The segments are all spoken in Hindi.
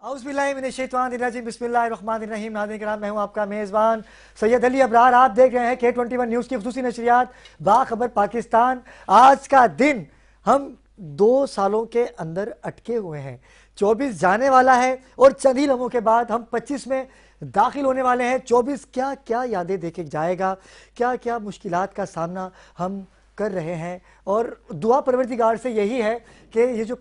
औज़ुबिल्लाहि बिस्मिल्लाहिर्रहमानिर्रहीम। नाज़रीन किराम, मैं हूँ आपका मेज़बान सैयद अली अबरार। आप देख रहे हैं K21 न्यूज़ की खुसूसी नशरियात बाखबर पाकिस्तान। आज का दिन हम 2 सालों के अंदर अटके हुए हैं। 24 जाने वाला है और चंद ही लम्हों के बाद हम 25 में दाखिल होने वाले हैं। 24 क्या क्या यादें देके जाएगा, क्या क्या मुश्किलात का सामना हम कर रहे हैं। और दुआ परवरदिगार से यही है कि ये जो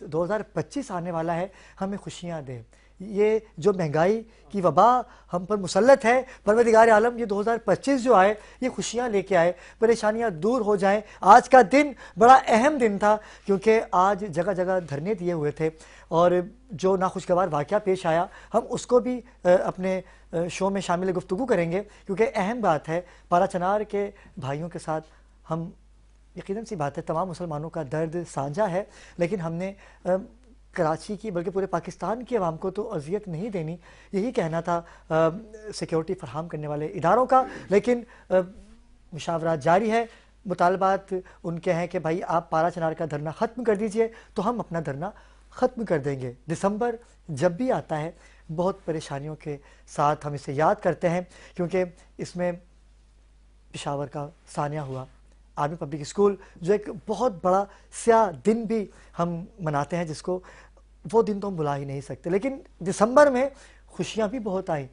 2025 आने वाला है हमें खुशियां दे। ये जो महंगाई की वबा हम पर मुसल्लत है, परवरदिगार आलम ये 2025 जो आए ये खुशियां लेके आए, परेशानियां दूर हो जाएं। आज का दिन बड़ा अहम दिन था क्योंकि आज जगह जगह धरने दिए हुए थे और जो नाखुशगवार वाक़या पेश आया हम उसको भी अपने शो में शामिल गुफ्तगू करेंगे क्योंकि अहम बात है। पारा चनार के भाइयों के साथ हम, यकीनन सी बात है, तमाम मुसलमानों का दर्द साझा है, लेकिन हमने कराची की बल्कि पूरे पाकिस्तान की आवाम को तो अजियत नहीं देनी, यही कहना था सिक्योरिटी फराहम करने वाले इदारों का। लेकिन मुशावरात जारी है, मुतालबात उनके हैं कि भाई आप पारा चनार का धरना ख़त्म कर दीजिए, तो हम अपना धरना ख़त्म कर देंगे। दिसंबर जब भी आता है बहुत परेशानियों के साथ हम इसे याद करते हैं क्योंकि इसमें पेशावर का सानिया हुआ, आर्मी पब्लिक स्कूल, जो एक बहुत बड़ा स्याह दिन भी हम मनाते हैं, जिसको वो दिन तो हम भुला ही नहीं सकते। लेकिन दिसंबर में खुशियां भी बहुत आई।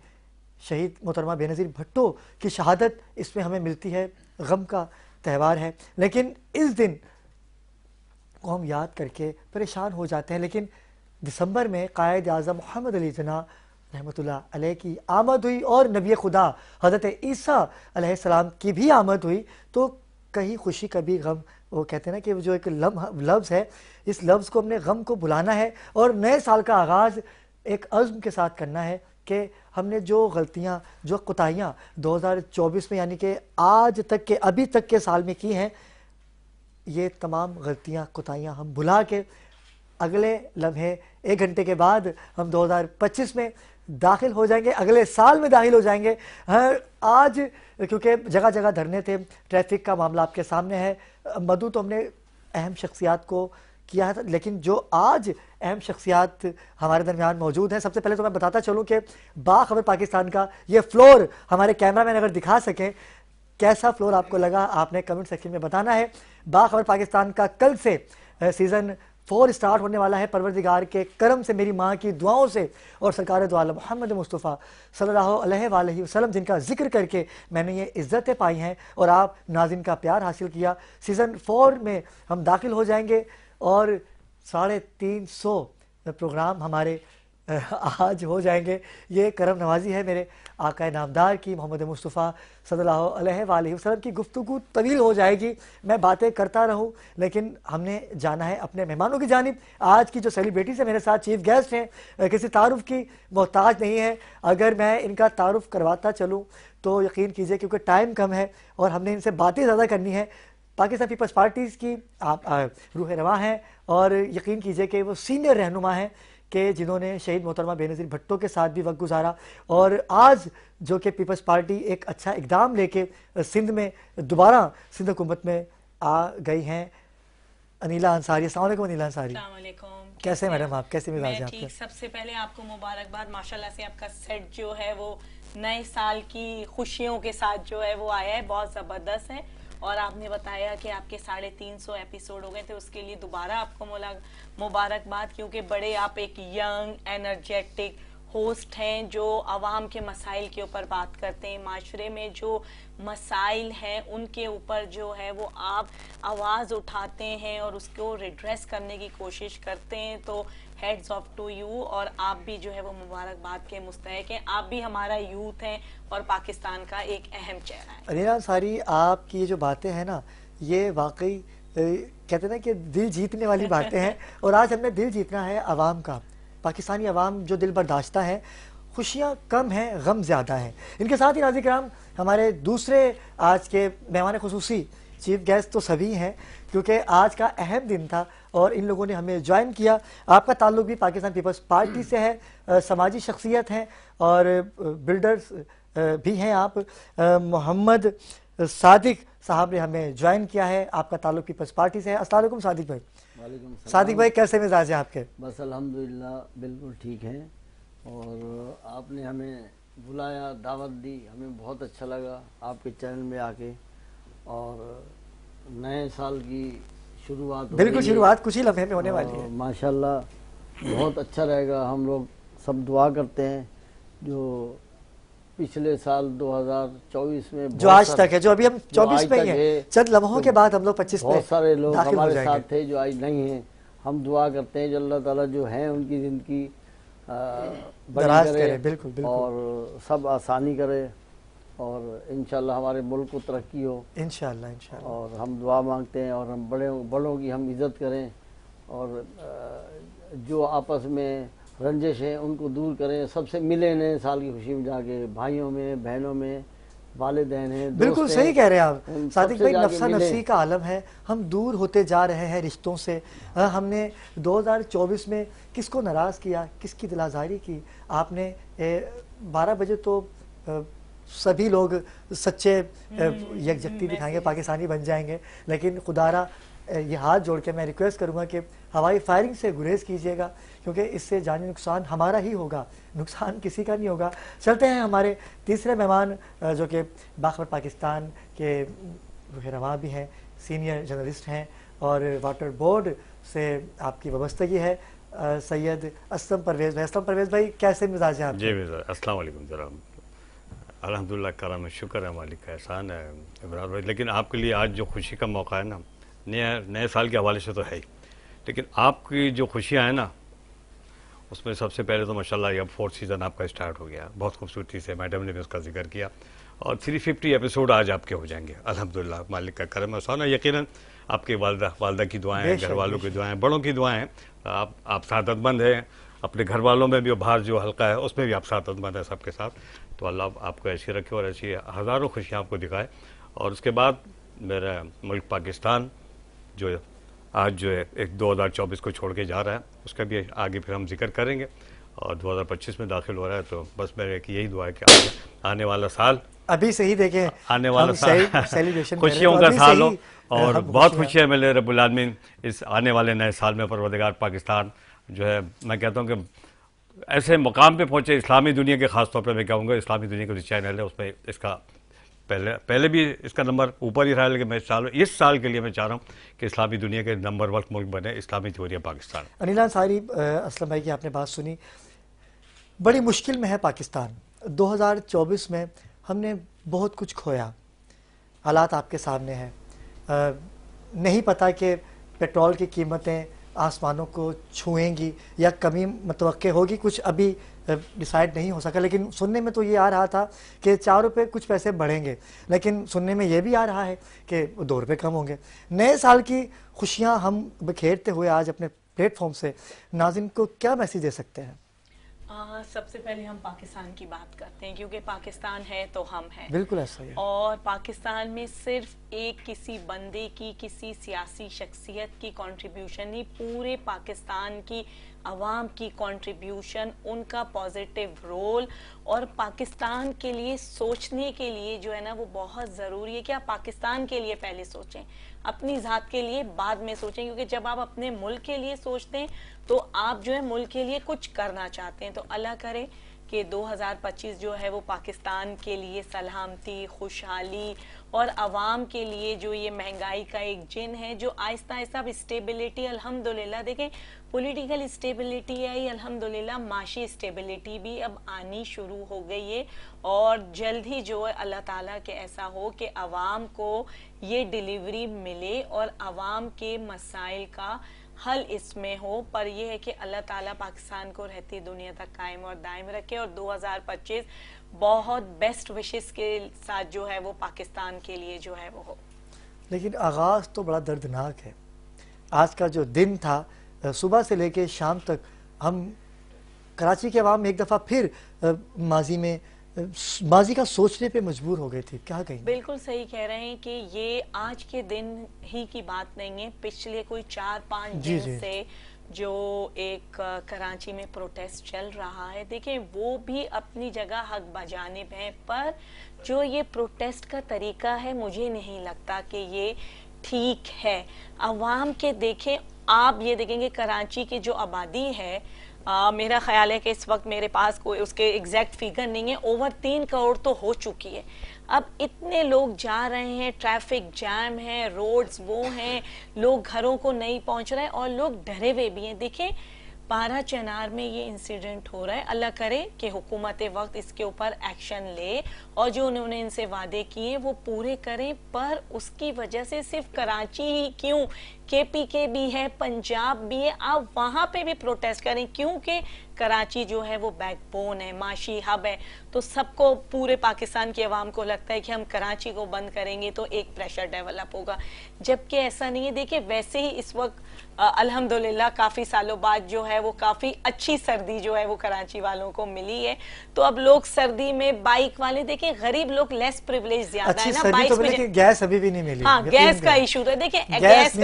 शहीद मोहतरमा बेनज़ीर भुट्टो की शहादत इसमें हमें मिलती है, गम का त्यौहार है। लेकिन इस दिन को हम याद करके परेशान हो जाते हैं। लेकिन दिसंबर में कायद आज़म मोहम्मद अली जिन्ना रहमतुल्लाह अलैह की आमद हुई और नबी खुदा हज़रत ईसा अलैहिस्सलाम की भी आमद हुई, तो कहीं खुशी कभी गम। वो कहते हैं ना कि जो एक लफ्ज़ है, इस लफ्ज़ को हमने गम को बुलाना है और नए साल का आगाज़ एक अज़्म के साथ करना है कि हमने जो गलतियाँ, जो कोताहियाँ 2024 में यानी कि आज तक के, अभी तक के साल में की हैं, ये तमाम गलतियाँ, कोताहियाँ हम भुला के अगले लम्हे 1 घंटे के बाद हम 2025 में दाखिल हो जाएंगे, अगले साल में दाखिल हो जाएंगे। आज क्योंकि जगह जगह धरने थे, ट्रैफिक का मामला आपके सामने है। मदू तो हमने अहम शख्सियात को किया है, लेकिन जो आज अहम शख्सियात हमारे दरमियान मौजूद हैं, सबसे पहले तो मैं बताता चलूँ कि बाखबर पाकिस्तान का ये फ्लोर हमारे कैमरामैन अगर दिखा सकें, कैसा फ्लोर आपको लगा आपने कमेंट सेक्शन में बताना है। बाखबर पाकिस्तान का कल से सीज़न 4 स्टार्ट होने वाला है। परवरदिगार के करम से, मेरी माँ की दुआओं से और सरकार दो आलम मोहम्मद मुस्तफ़ा सल्लल्लाहु अलैहि वसल्लम जिनका जिक्र करके मैंने ये इज़्ज़तें पाई हैं और आप नाज़रीन का प्यार हासिल किया, सीज़न 4 में हम दाखिल हो जाएंगे और 350 प्रोग्राम हमारे आज हो जाएंगे। ये करम नवाजी है मेरे आका नामदार की, मोहम्मद मुस्तफ़ा सल्लल्लाहु अलैहि वसल्लम की। गुफ्तगू तवील हो जाएगी, मैं बातें करता रहूं, लेकिन हमने जाना है अपने मेहमानों की जानिब। आज की जो सेलिब्रिटीज़ है मेरे साथ, चीफ गेस्ट हैं, किसी तारुफ की मोहताज नहीं है। अगर मैं इनका तारुफ करवाता चलूँ तो यकीन कीजिए, क्योंकि टाइम कम है और हमने इनसे बातें ज़्यादा करनी है। पाकिस्तान पीपल्स पार्टीज़ की आप रूह रवा हैं और यकीन कीजिए कि वो सीनियर रहनुमा हैं कि जिन्होंने शहीद मोहतरमा बेनज़ीर भुट्टो के साथ भी वक्त गुजारा और आज जो कि पीपल्स पार्टी एक अच्छा इकदाम लेके सिंध में दोबारा सिंध हुकूमत में आ गई हैं। अनीला अंसारी, अस्सलाम वालेकुम। अनीला अंसारी, कैसे मैडम आप, कैसे मिजाज हैं आपके? सबसे पहले आपको मुबारकबाद, माशाल्लाह से आपका सेट जो है वो नए साल की खुशियों के साथ जो है वो आया है, बहुत ज़बरदस्त है। और आपने बताया कि आपके 350 एपिसोड हो गए थे, उसके लिए दोबारा आपको मुबारकबाद, क्योंकि बड़े आप एक यंग एनर्जेटिक होस्ट हैं जो आवाम के मसाइल के ऊपर बात करते हैं। माशरे में जो मसाइल हैं उनके ऊपर जो है वो आप आवाज़ उठाते हैं और उसको रिड्रेस करने की कोशिश करते हैं। तो हेड्स ऑफ टू यू, और आप भी जो है वो मुबारकबाद के मुस्तहिक हैं। आप भी हमारा यूथ हैं और पाकिस्तान का एक अहम चेहरा है। अनीला अंसारी, आपकी ये जो बातें हैं ना, ये वाकई कहते हैं ना कि दिल जीतने वाली बातें हैं और आज हमने दिल जीतना है आवाम का। पाकिस्तानी अवाम जो दिल बर्दाश्ता है, खुशियाँ कम हैं, गम ज़्यादा है। इनके साथ ही नाज़रीन किराम, हमारे दूसरे आज के मेहमान खुसूसी चीफ गेस्ट तो सभी हैं क्योंकि आज का अहम दिन था और इन लोगों ने हमें ज्वाइन किया। आपका ताल्लुक भी पाकिस्तान पीपल्स पार्टी से है, समाजी शख्सियत हैं और बिल्डर्स भी हैं आप। मोहम्मद सादिक साहब ने हमें ज्वाइन किया है, आपका ताल्लुक पीपल्स पार्टी से है। अस्सलाम वालेकुम सादिक भाई। सादिक भाई, कैसे मिजाज है आपके? बस अल्हम्दुलिल्लाह बिल्कुल ठीक है। और आपने हमें बुलाया, दावत दी, हमें बहुत अच्छा लगा आपके चैनल में आके। और नए साल की शुरुआत हो बिल्कुल, रही है शुरुआत कुछ ही लम्हे में होने वाली और है। माशाल्लाह बहुत अच्छा रहेगा। हम लोग सब दुआ करते हैं जो पिछले साल 2024 में जो आज तक है, जो अभी हम जो 24 आज में ही तक हैं, चंद लम्हों तो के बाद हम लोग 25 में बहुत सारे लोग दाखिल हो हमारे जाएंगे। साथ थे जो आज नहीं हैं। हम दुआ करते हैं जो अल्लाह ताला जो है उनकी ज़िंदगी बड़ी दराज करे करे, बिल्कुल बिल्कुल, और सब आसानी करे और इंशाल्लाह हमारे मुल्क को तरक्की हो। इंशाल्लाह इंशाल्लाह। और हम दुआ मांगते हैं और हम बड़ों की हम इज़्ज़त करें और जो आपस में रंजिश है उनको दूर करें, सबसे मिले नए साल की खुशी में जाके, भाइयों में, बहनों में, वालिदैन हैं, बिल्कुल दोस्त सही हैं, कह रहे हैं आप उन सादिक सबसे भाई, जाके नफसा मिलें। नफसी का आलम है, हम दूर होते जा रहे हैं रिश्तों से। हमने 2024 में किसको नाराज़ किया, किसकी दिल आज़ारी की। आपने 12 बजे तो सभी लोग सच्चे यकजहती दिखाएंगे, पाकिस्तानी बन जाएंगे, लेकिन खुदारा ये हाथ जोड़ के मैं रिक्वेस्ट करूंगा कि हवाई फायरिंग से गुरेज कीजिएगा, क्योंकि इससे जानी नुकसान हमारा ही होगा, नुकसान किसी का नहीं होगा। चलते हैं हमारे तीसरे मेहमान जो कि बाखबर पाकिस्तान के रहनुमा भी हैं, सीनियर जर्नलिस्ट हैं और वाटर बोर्ड से आपकी वाबस्तगी है, सैयद असलम परवेज़ भाई। असलम परवेज़ भाई, कैसे मिजाज हैं आप? जी अस्सलाम वालेकुम। ज़रा अल्हम्दुलिल्लाह, करम शुक्र है, मालिक का एहसान है इमरान भाई। लेकिन आपके लिए आज जो खुशी का मौका है ना, नए साल के हवाले से तो है ही, लेकिन आपकी जो खुशियाँ हैं ना, उसमें सबसे पहले तो माशाल्लाह ये अब 4th सीज़न आपका स्टार्ट हो गया, बहुत खूबसूरती से मैडम ने भी उसका जिक्र किया और 350 एपिसोड आज आपके हो जाएंगे अल्हम्दुलिल्लाह, मालिक का करम एहसान है। यकीनन आपके वालदा की दुआएं, घर वालों की दुआएं, बड़ों की दुआएं, आप सादतमंद हैं, अपने घर वालों में भी और बाहर जो हल्का है उसमें भी आप सादतमंद हैं सबके साथ। तो अल्लाह आपको ऐसी रखे और ऐसी हज़ारों खुशियाँ आपको दिखाए। और उसके बाद मेरा मुल्क पाकिस्तान जो आज जो है एक 2024 को छोड़ के जा रहा है, उसका भी आगे फिर हम जिक्र करेंगे और 2025 में दाखिल हो रहा है। तो बस मेरे की यही दुआ है कि आने वाला साल, अभी से ही देखें, आने वाला साल सेलिब्रेशन खुशियों का साल हो और बहुत खुशी है मिले रब्बुल आलमीन इस आने वाले नए साल में। परवरदिगार पाकिस्तान जो है, मैं कहता हूँ कि ऐसे मुकाम पे पहुँचे इस्लामी दुनिया के, ख़ास तौर पे मैं कहूँगा इस्लामी दुनिया का जो चैनल है उसमें इसका पहले भी इसका नंबर ऊपर ही रहा, लेकिन मैं इस साल के लिए मैं चाह रहा हूँ कि इस्लामी दुनिया के नंबर 1 मुल्क बने इस्लामी जमहूरिया पाकिस्तान। अनिल अंसारी, असलम भाई की आपने बात सुनी, बड़ी मुश्किल में है पाकिस्तान। 2024 में हमने बहुत कुछ खोया, हालात आपके सामने हैं, नहीं पता कि पेट्रोल की कीमतें आसमानों को छुएंगी या कमी मतवक्के होगी, कुछ अभी डिसाइड नहीं हो सका। लेकिन सुनने में तो ये आ रहा था कि 4 रुपये कुछ पैसे बढ़ेंगे, लेकिन सुनने में ये भी आ रहा है कि 2 रुपये कम होंगे। नए साल की खुशियां हम बिखेरते हुए आज अपने प्लेटफॉर्म से नाज़रीन को क्या मैसेज दे सकते हैं? सबसे पहले हम पाकिस्तान की बात करते हैं, क्योंकि पाकिस्तान है तो हम हैं। बिल्कुल ऐसा ही है। और पाकिस्तान में सिर्फ एक किसी बंदे की, किसी सियासी शख्सियत की कंट्रीब्यूशन नहीं, पूरे पाकिस्तान की आवाम की कंट्रीब्यूशन, उनका पॉजिटिव रोल और पाकिस्तान के लिए सोचने के लिए जो है ना, वो बहुत ज़रूरी है कि आप पाकिस्तान के लिए पहले सोचें, अपनी ज़ात के लिए बाद में सोचें। क्योंकि जब आप अपने मुल्क के लिए सोचते हैं तो आप जो है मुल्क के लिए कुछ करना चाहते हैं। तो अल्लाह करे कि 2025 जो है वो पाकिस्तान के लिए सलामती, खुशहाली और आवाम के लिए जो ये महंगाई का एक जिन है, जो आहिस्ता आहिस्ता अब स्टेबिलिटी, अल्हम्दुलिल्लाह देखें पॉलिटिकल स्टेबिलिटी आई, अल्हम्दुलिल्लाह माशी स्टेबिलिटी भी अब आनी शुरू हो गई है। और जल्द ही जो है अल्लाह ताला के ऐसा हो कि आवाम को ये डिलीवरी मिले और आवाम के मसाइल का हल इसमें हो। पर यह है कि अल्लाह ताला पाकिस्तान को रहती दुनिया तक कायम और दायम रखे और 2025 बहुत बेस्ट विशेस के साथ जो है वो पाकिस्तान के लिए जो है वो हो। लेकिन आगाज़ तो बड़ा दर्दनाक है। आज का जो दिन था, सुबह से लेके शाम तक हम कराची के अवाम एक दफ़ा फिर माजी का सोचने पे मजबूर हो गए थे। क्या कहेंगे? बिल्कुल सही कह रहे हैं कि ये आज के दिन ही की बात नहीं है, पिछले कोई 4-5 दिन से जो एक कराची में प्रोटेस्ट चल रहा है, देखिए वो भी अपनी जगह हक बजानिब है, पर जो ये प्रोटेस्ट का तरीका है मुझे नहीं लगता कि ये ठीक है। अवाम के देखें, आप ये देखेंगे कराची की जो आबादी है, मेरा ख्याल है कि इस वक्त मेरे पास कोई उसके एग्जैक्ट फिगर नहीं है, ओवर 3 करोड़ तो हो चुकी है। अब इतने लोग जा रहे हैं, ट्रैफिक जैम है, रोड्स वो हैं, लोग घरों को नहीं पहुंच रहे और लोग डरे हुए भी हैं। देखिए 12 चनार में ये इंसिडेंट हो रहा है, अल्लाह करे कि हुकूमत वक्त इसके ऊपर एक्शन ले और जो उन्होंने इनसे वादे किए वो पूरे करें। पर उसकी वजह से सिर्फ कराची ही क्यों, KPK भी है, पंजाब भी है, आप वहां पे भी प्रोटेस्ट करें, क्योंकि कराची जो है वो बैकबोन है, माशी हब है। तो सबको, पूरे पाकिस्तान की आवाम को लगता है कि हम कराची को बंद करेंगे तो एक प्रेशर डेवलप होगा, जबकि ऐसा नहीं है। देखिए वैसे ही इस वक्त अल्हम्दुलिल्लाह काफी सालों बाद जो है वो काफी अच्छी सर्दी जो है वो कराची वालों को मिली है। तो अब लोग सर्दी में, बाइक वाले, देखिए गरीब लोग लेस प्रिविलेज ज्यादा है ना, बाइक तो में गैस अभी भी नहीं मिली। हाँ, गैस का इशू है। देखिए गैस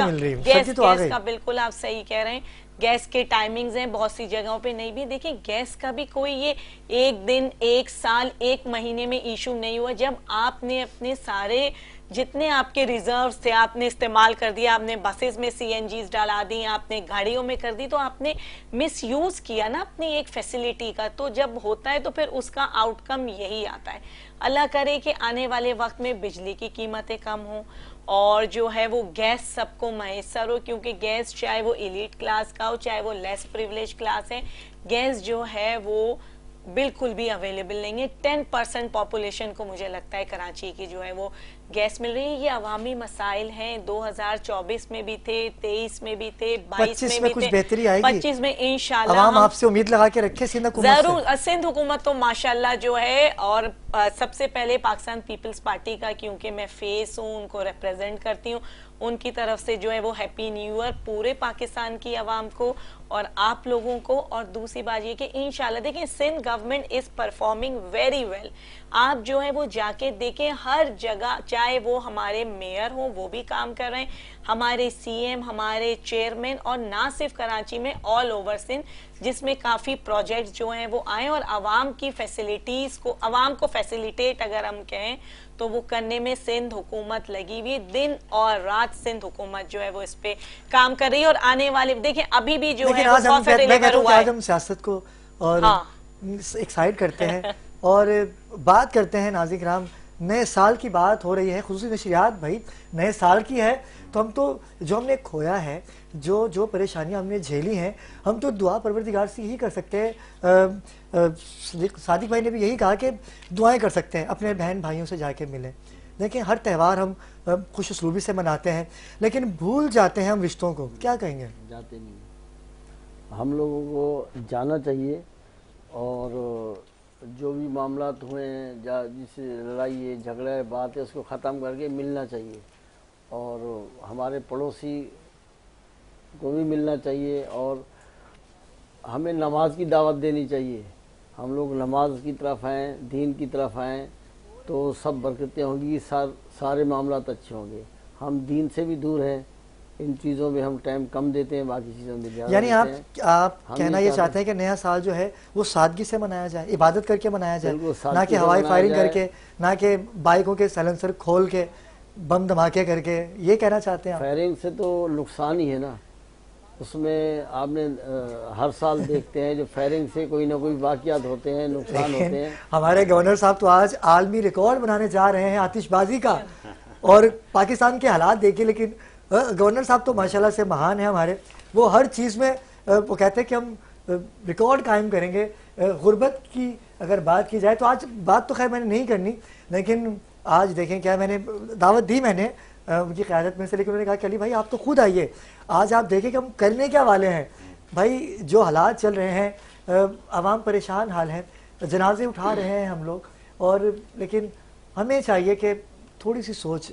का बिल्कुल आप सही कह रहे हैं, गैस के टाइमिंग्स हैं, बहुत सी जगहों पे नहीं भी। देखिए गैस का भी कोई ये एक दिन, एक साल, एक महीने में इशू नहीं हुआ। जब आपने अपने सारे जितने आपके रिजर्व्स थे आपने इस्तेमाल कर दिया, आपने बसेस में CNGs डाला दी, आपने गाड़ियों में कर दी, तो आपने मिस यूज किया ना अपनी एक फैसिलिटी का। तो जब होता है तो फिर उसका आउटकम यही आता है। अल्लाह करे कि आने वाले वक्त में बिजली की कीमतें कम हो और जो है वो गैस सबको मैसर हो, क्योंकि गैस चाहे वो एलीट क्लास का हो चाहे वो लेस प्रिविलेज क्लास है, गैस जो है वो बिल्कुल भी अवेलेबल नहीं है। 10% पॉपुलेशन को मुझे लगता है कराची की जो है वो गैस मिल रही है। ये अवामी मसाइल हैं, 2024 में भी थे, 23 में भी थे, 22 में भी कुछ थे, बेहतरी आएगी 25 में इंशाल्लाह। आवाम आपसे उम्मीद लगा के रखे सिंध हुकूमत से। जरूर, सिंध हुकूमत तो माशाल्लाह जो है, और सबसे पहले पाकिस्तान पीपल्स पार्टी का, क्योंकि मैं फेस हूँ, उनको रिप्रेजेंट करती हूँ, उनकी तरफ से जो है वो हैप्पी न्यू ईयर पूरे पाकिस्तान की आवाम को और आप लोगों को। और दूसरी बात ये कि इंशाल्लाह देखिए Sindh government is performing very well. आप जो है वो जाके देखें हर जगह, चाहे वो हमारे मेयर हो वो भी काम कर रहे हैं, हमारे CM, हमारे चेयरमैन, और ना सिर्फ कराची में, ऑल ओवर सिंध, जिसमें काफी प्रोजेक्ट्स जो हैं वो आए और आवाम की फैसिलिटीज को, आवाम को फैसिलिटेट अगर हम कहें तो वो करने में सिंध हुकूमत लगी हुई, दिन और रात सिंध हुकूमत जो है वो इस पे काम कर रही है। और आने वाले देखिए अभी भी जो है वो बहुत सा डिलीवर हुआ है। हम सियासत को और हाँ। एक साइड करते हैं और बात करते हैं नाज़रीन किराम, नए साल की बात हो रही है, खुसूसी नशरियात भाई नए साल की है, तो हम तो जो हमने खोया है, जो परेशानियां हमने झेली हैं, हम तो दुआ परवरदिगार से यही कर सकते हैं। सादिक भाई ने भी यही कहा कि दुआएं कर सकते हैं, अपने बहन भाइयों से जाके मिलें। देखिए हर त्यौहार हम खुश उसलूबी से मनाते हैं, लेकिन भूल जाते हैं हम रिश्तों को। क्या कहेंगे? जाते नहीं, हम लोगों को जाना चाहिए और जो भी मामला हुए हैं, जिससे लड़ाई है, झगड़ा है, बात है, उसको ख़त्म करके मिलना चाहिए और हमारे पड़ोसी को भी मिलना चाहिए और हमें नमाज की दावत देनी चाहिए। हम लोग नमाज की तरफ आएँ, दीन की तरफ आएँ तो सब बरकतें होंगी, सारे मामला अच्छे होंगे। हम दीन से भी दूर हैं, इन चीज़ों में हम टाइम कम देते हैं, बाकी चीज़ों में ज़्यादा। यानी आप कहना ये चाहते हैं कि नया साल जो है वो सादगी से मनाया जाए, इबादत करके मनाया जाए, ना कि हवाई फायरिंग करके, ना कि बाइकों के साइलेंसर खोल के बम धमाके करके, ये कहना चाहते हैं? फायरिंग से तो नुकसान ही है ना, उसमें आपने हर साल देखते हैं जो फायरिंग से कोई ना कोई वाक़यात होते हैं, नुकसान होते हैं। हमारे गवर्नर साहब तो आज आलमी रिकॉर्ड बनाने जा रहे हैं आतिशबाजी का, और पाकिस्तान के हालात देखिए। लेकिन गवर्नर साहब तो माशाल्लाह से महान है हमारे, वो हर चीज़ में वो कहते हैं कि हम रिकॉर्ड कायम करेंगे। गुर्बत की अगर बात की जाए तो आज बात तो खैर मैंने नहीं करनी, लेकिन आज देखें क्या मैंने दावत दी मैंने उनकी क़यादत में से, लेकिन उन्होंने कहा कि अली भाई आप तो खुद आइए, आज आप देखें कि हम करने क्या वाले हैं। भाई जो हालात चल रहे हैं, आवाम परेशान हाल है, जनाजे उठा रहे हैं हम लोग, और लेकिन हमें चाहिए कि थोड़ी सी सोच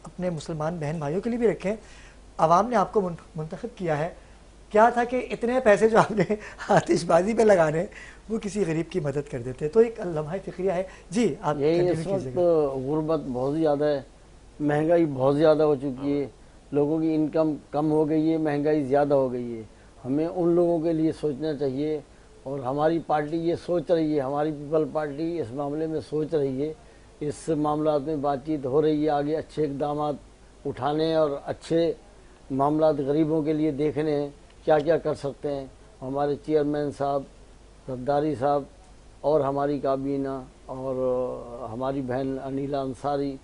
अपने मुसलमान बहन भाइयों के लिए भी रखें। आवाम ने आपको मुंतखब किया है, क्या था कि इतने पैसे जो आपने आतिशबाजी पे लगाने वो किसी गरीब की मदद कर देते, तो एक लम्हा फ़िक्रिया है जी। आप यही इस वक्त गुर्बत बहुत ज़्यादा है, महंगाई बहुत ज़्यादा हो चुकी है, लोगों की इनकम कम हो गई है, महंगाई ज़्यादा हो गई है। हमें उन लोगों के लिए सोचना चाहिए और हमारी पार्टी ये सोच रही है, हमारी पीपल पार्टी इस मामले में सोच रही है, इस मामला में बातचीत हो रही है, आगे अच्छे इक़दाम उठाने और अच्छे मामला गरीबों के लिए देखने हैं क्या क्या कर सकते हैं। हमारे चेयरमैन साहब, जरदारी साहब और हमारी काबीना और हमारी बहन अनीला अंसारी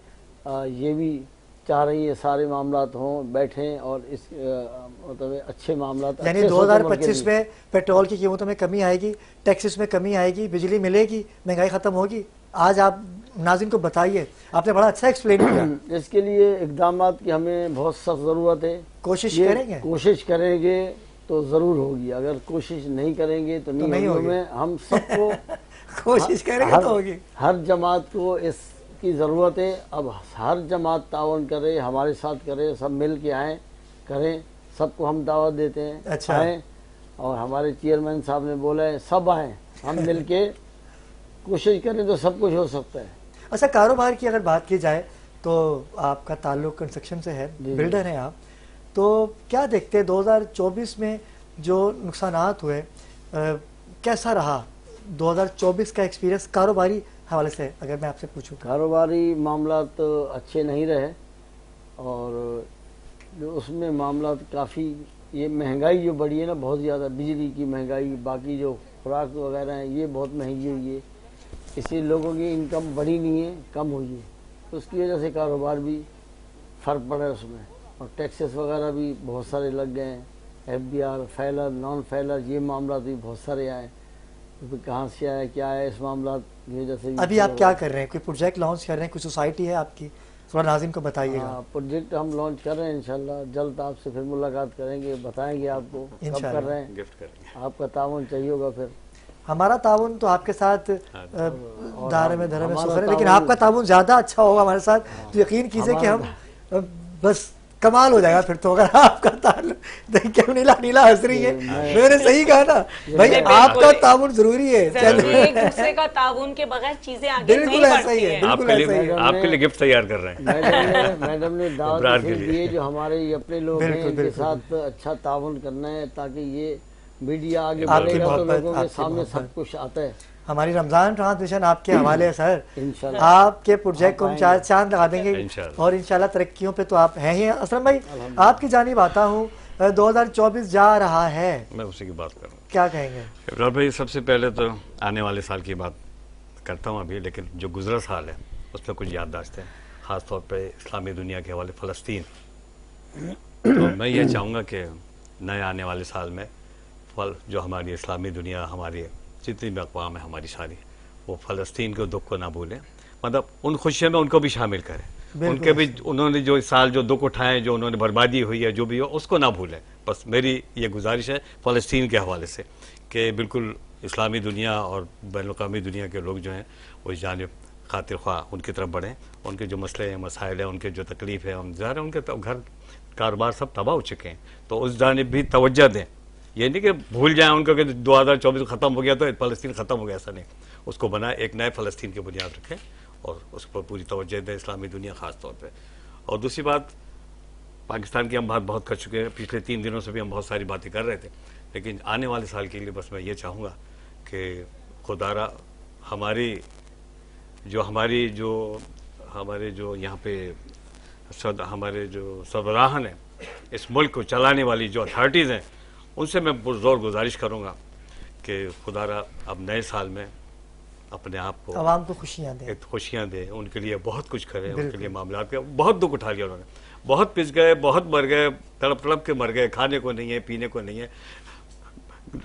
ये भी चाह रही है सारे मामलात हों, बैठें और इस मतलब अच्छे मामलात। यानी अच्छे सोच समझ के 2025 में पेट्रोल की कीमतों में कमी आएगी, टैक्सेस में कमी आएगी, बिजली मिलेगी, महंगाई खत्म होगी। आज आप नाज़रीन को बताइए, आपने बड़ा अच्छा एक्सप्लेन किया। इसके लिए इकदाम की हमें बहुत सख्त ज़रूरत है। कोशिश ये करेंगे? कोशिश करेंगे तो ज़रूर होगी, अगर कोशिश नहीं करेंगे तो नहीं होगी। में हम सबको कोशिश करेंगे तो होगी। हर जमात को इसकी ज़रूरत है। अब हर जमात तावन करे, हमारे साथ करे, सब मिल के आएँ करें, सबको हम दावत देते हैं। अच्छा। आएँ, और हमारे चेयरमैन साहब ने बोला है सब आएँ, हम मिल के कोशिश करें तो सब कुछ हो सकता है। अच्छा, कारोबार की अगर बात की जाए तो आपका ताल्लुक कंस्ट्रक्शन से है, बिल्डर हैं आप, तो क्या देखते हैं 2024 में जो नुकसानात हुए कैसा रहा 2024 का एक्सपीरियंस कारोबारी हवाले से अगर मैं आपसे पूछूं? कारोबारी मामला तो अच्छे नहीं रहे, और जो उसमें मामला काफ़ी, ये महंगाई जो बढ़ी है ना बहुत ज़्यादा, बिजली की महंगाई, बाकी जो खुराक वगैरह है ये बहुत महंगी हुई है, इसलिए लोगों की इनकम बढ़ी नहीं है, कम हुई है। तो उसकी वजह से कारोबार भी फ़र्क पड़ा है उसमें, और टैक्सेस वगैरह भी बहुत सारे लग गए हैं, FBR, फैलर, नॉन फैलर, ये मामला भी बहुत सारे आए। तो कहाँ से आया, क्या है, इस मामला की वजह से। अभी आप क्या कर रहे हैं? कोई प्रोजेक्ट लॉन्च कर रहे हैं? कोई सोसाइटी है आपकी? थोड़ा नाज़रीन को बताइएगा। प्रोजेक्ट हम लॉन्च कर रहे हैं, इंशाल्लाह जल्द आपसे फिर मुलाकात करेंगे, बताएंगे आपको कब कर रहे हैं। गिफ्ट करेंगे। आपका तावन चाहिए होगा फिर। हमारा ताउन तो आपके साथ दायरे में धरे में हमारा सुखर है, लेकिन ताउन- आपका ताउन ज़्यादा अच्छा होगा हमारे साथ, तो यकीन कीजिए कि हम बस कमाल हो जाएगा फिर तो। अगर आपका ताल्लुक देखिए, क्यों नीला नीला हंस रही है, मैंने सही कहा ना भाई, बिल्कुल। आपका ताउन जरूरी है। जरूरी, एक दूसरे का ताउन के बगैर चीजें आगे बिल्कुल नहीं ऐसा ही बढ़ती है, हैं। बिल्कुल आपके ऐसा ही लिए है। आपके लिए गिफ्ट तैयार कर रहे हैं। मैडम ने दावत इब्रार के इसलिए लिए। दिए जो हमारे ये अपने लोग हैं, बिल्कुल, इनके बिल्कुल, साथ अच्छा तावन करना है, ताकि ये मीडिया आगे आपकी बढ़ेगा तो मोहब्बत, लोगों के आपकी सामने मोहब्बत। सब कुछ आता है। हमारी रमजान ट्रांसमिशन आपके हवाले है सर। इंशाल्लाह। आपके प्रोजेक्ट को हम आप चार चांद लगा देंगे, इंशाल्लाह। और इंशाल्लाह तरक्कियों पे तो आप हैं ही। असलम भाई, आपकी जानिब आता हूँ, 2024 जा रहा है, मैं उसी की बात कर रहा हूँ। क्या कहेंगे? इब्रार भाई, सबसे पहले तो आने वाले साल की बात करता हूँ अभी, लेकिन जो गुजरा साल है उसमें कुछ याददाश्तें, ख़ासतौर पे इस्लामी दुनिया के हवाले फ़लस्तीन। तो मैं ये चाहूँगा कि नए आने वाले साल में जो हमारी इस्लामी दुनिया, हमारी जितनी भी अक़वाम है हमारी सारी, वो फ़लस्तीन के दुख को ना भूलें, मतलब उन खुशियों में उनको भी शामिल करें। उनके भी उन्होंने जो इस साल जो दुख उठाए, जो उन्होंने बर्बादी हुई है, जो भी हो, उसको ना भूलें। बस मेरी ये गुजारिश है फ़लस्तीन के हवाले से कि बिल्कुल इस्लामी दुनिया और बैनुल-अक़वामी दुनिया के लोग जो हैं वो इस जानिब खातिर ख्वाह उनकी तरफ बढ़ें। उनके जो मसले हैं, मसाइल हैं, उनके जो तकलीफ़ है, हम ज़ाहिर है उनके घर कारोबार सब तबाह हो चुके हैं, तो उस जानिब भी तवज्जो दें। ये नहीं कि भूल जाएं उनको कि 2024 ख़त्म हो गया तो फ़लस्तीन ख़त्म हो गया, ऐसा नहीं। उसको बनाए, एक नए फ़लस्तीन की बुनियाद रखें और उस पर पूरी तवज्जो दें, इस्लामी दुनिया ख़ास तौर पे। और दूसरी बात, पाकिस्तान की हम बात बहुत कर चुके हैं, पिछले 3 दिनों से भी हम बहुत सारी बातें कर रहे थे, लेकिन आने वाले साल के लिए बस मैं ये चाहूँगा कि खुदारा हमारे जो यहाँ पे हमारे जो सरबराहान हैं, इस मुल्क को चलाने वाली जो अथॉरिटीज़ हैं, उनसे मैं पुरज़ोर गुजारिश करूँगा कि खुदारा अब नए साल में अपने आप को, आवाम को खुशियाँ दें, खुशियाँ दें, उनके लिए बहुत कुछ करें, उनके लिए मामला के बहुत दुख उठा लिया उन्होंने, बहुत पिस गए, बहुत मर गए, तड़प तड़प के मर गए, खाने को नहीं है, पीने को नहीं है,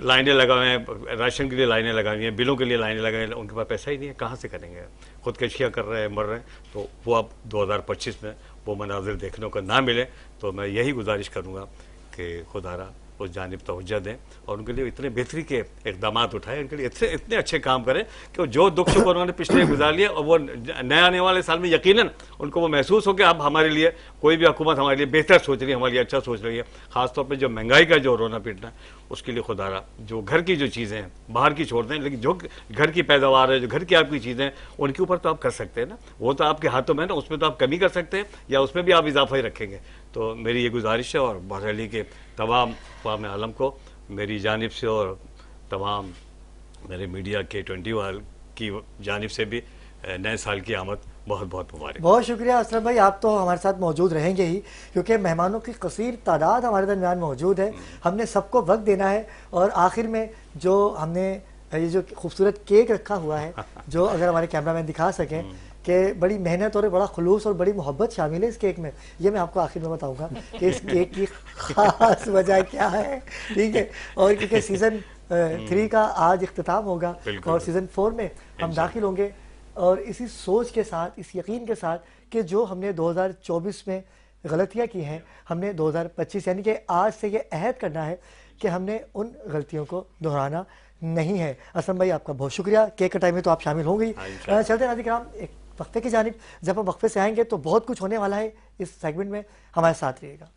लाइनें लगाए हैं, राशन के लिए लाइनें लगाई हैं, बिलों के लिए लाइनें लगाई हैं, उनके पास पैसा ही नहीं है, कहाँ से करेंगे? खुदकशियाँ कर रहे हैं, मर रहे हैं। तो वो अब 2025 में वो मनाजिर देखने को ना मिले, तो मैं यही गुजारिश करूँगा कि खुदारा उस जानिब तवज्जो दें और उनके लिए इतने बेहतरी के इक़दाम उठाएं, उनके लिए इतने अच्छे काम करें कि जो दुख सुख उन्होंने पिछले गुजार लिया, और वो नए आने वाले साल में यकीनन उनको वो महसूस हो कि अब हमारे लिए कोई भी हुकूमत हमारे लिए बेहतर सोच रही है, हमारे लिए अच्छा सोच रही है। ख़ासतौर पर जो महंगाई का जो रोना पीटना है, उसके लिए खुदारा जो घर की जो चीज़ें हैं बाहर की छोड़ दें, लेकिन जो घर की पैदावार है, जो घर की आपकी चीज़ें हैं, उनके ऊपर तो आप कर सकते हैं ना, वो तो आपके हाथों में है ना, उसमें तो आप कमी कर सकते हैं या उसमें भी आप इजाफा ही रखेंगे। तो मेरी ये गुजारिश है, और बहरहाली के तमाम अक़वाम आलम को मेरी जानिब से और तमाम मेरे मीडिया के 20 वाल की जानिब से भी नए साल की आमद बहुत बहुत मुबारक। बहुत शुक्रिया असलम भाई, आप तो हमारे साथ मौजूद रहेंगे ही, क्योंकि मेहमानों की कसीर तादाद हमारे दरमियान मौजूद है। हमने सबको वक्त देना है, और आखिर में जो हमने ये जो खूबसूरत केक रखा हुआ है, जो अगर हमारे कैमरामैन दिखा सकें कि बड़ी मेहनत और बड़ा खुलूस और बड़ी मोहब्बत शामिल है इस केक में, ये मैं आपको आखिर में बताऊंगा कि इस केक की खास वजह क्या है, ठीक है। और क्योंकि सीज़न 3 का आज इख्तिताम होगा और सीज़न 4 में हम दाखिल होंगे, और इसी सोच के साथ, इस यकीन के साथ कि जो हमने 2024 में गलतियां की हैं, हमने 2025 यानी कि आज से ये अहद करना है कि हमने उन गलतियों को दोहराना नहीं है। असलम भाई, आपका बहुत शुक्रिया। केक कटाई में तो आप शामिल होंगे ही। चलते नाज़रीन किराम एक वक्फे की जानिब। जब हम वक्फे से आएंगे तो बहुत कुछ होने वाला है इस सेगमेंट में, हमारे साथ रहिएगा।